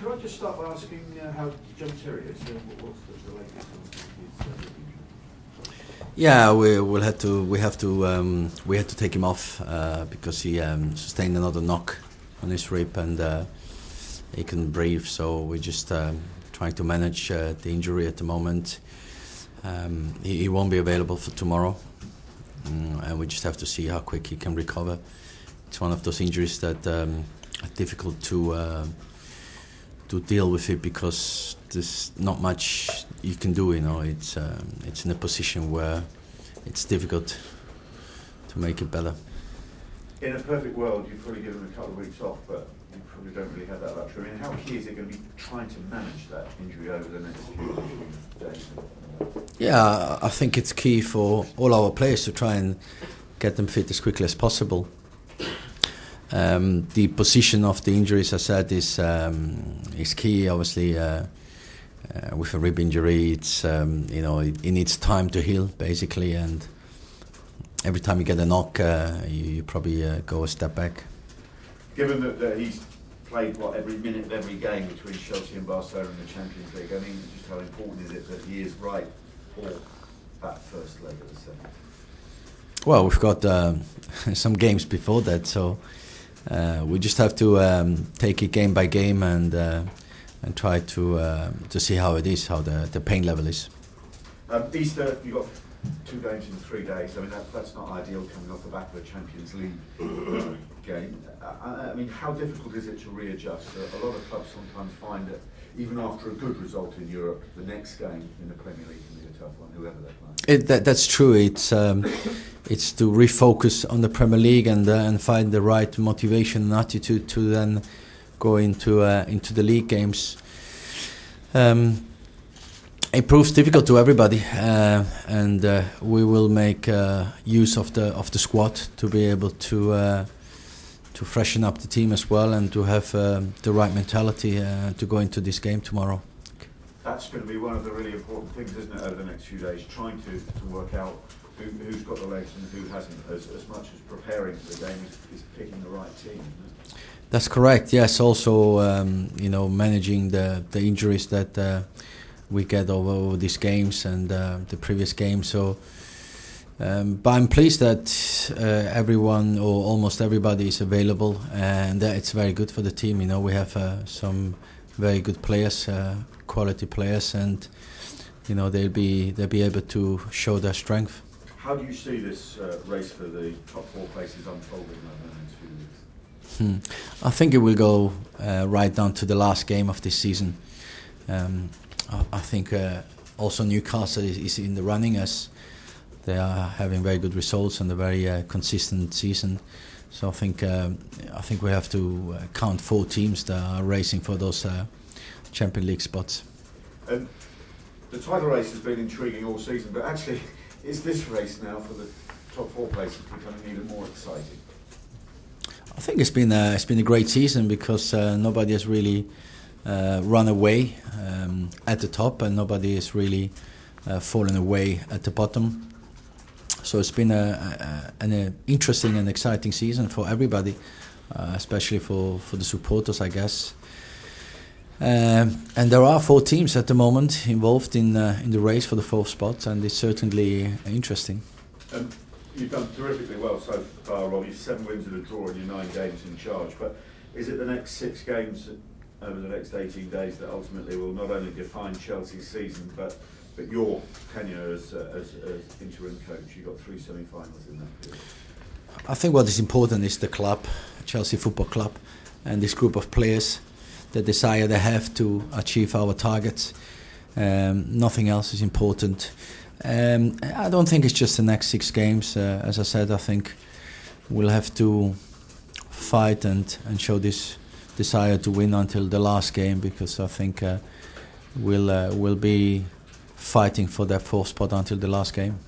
Could I just start by asking how John Terry is? What's the latest on his Yeah, we had to take him off because he sustained another knock on his rib and he couldn't breathe. So we're just trying to manage the injury at the moment. He won't be available for tomorrow, and we just have to see how quick he can recover. It's one of those injuries that are difficult to deal with it because there's not much you can do. You know, it's in a position where it's difficult to make it better. In a perfect world, you'd probably give him a couple of weeks off, but you probably don't really have that luxury. I mean, how key is it going to be trying to manage that injury over the next few days? Yeah, I think it's key for all our players to try and get them fit as quickly as possible. The position of the injuries, I said, is key. Obviously, with a rib injury, it's it needs time to heal, basically, and every time you get a knock, you probably go a step back. Given that he's played every minute of every game between Chelsea and Barcelona in the Champions League, I mean, just how important is it that he is right for that first leg of the second? Well, we've got some games before that, so we just have to take it game by game and try to see how it is, how the pain level is. Easter, you got 2 games in 3 days. I mean, that's not ideal coming off the back of a Champions League game. I mean, how difficult is it to readjust? A lot of clubs sometimes find that even after a good result in Europe, the next game in the Premier League can be a tough one, whoever they're playing. That's true. It's to refocus on the Premier League and find the right motivation and attitude to then go into the league games. It proves difficult to everybody, and we will make use of the squad to be able to freshen up the team as well and to have the right mentality to go into this game tomorrow. That's going to be one of the really important things, isn't it, over the next few days, trying to work out who's got the legs and who hasn't, as much as preparing for the game is picking the right team, isn't it? That's correct, yes. Also, managing the injuries that we get over these games and the previous games. So, but I'm pleased that everyone or almost everybody is available, and it's very good for the team. You know, we have some very good players, quality players, and they'll be able to show their strength. How do you see this race for the top 4 places unfolding over the next few weeks? I think it will go right down to the last game of this season. I think also Newcastle is in the running, as they are having very good results and a very consistent season. So I think we have to count 4 teams that are racing for those Champions League spots. The title race has been intriguing all season, but actually, is this race now for the top 4 places becoming even more exciting? I think it's been a great season because nobody has really run away at the top, and nobody has really fallen away at the bottom. So it's been an interesting and exciting season for everybody, especially for the supporters, I guess. And there are 4 teams at the moment involved in the race for the 4th spot, and it's certainly interesting. You've done terrifically well so far, Rob. You've 7 wins and a draw in your 9 games in charge. But is it the next 6 games over the next 18 days that ultimately will not only define Chelsea's season, but your tenure as interim coach? You got 3 semi-finals in that period. I think what is important is the club, Chelsea Football Club, and this group of players, the desire they have to achieve our targets. Nothing else is important. I don't think it's just the next 6 games. As I said, I think we'll have to fight and show this desire to win until the last game, because I think we'll be fighting for that fourth spot until the last game.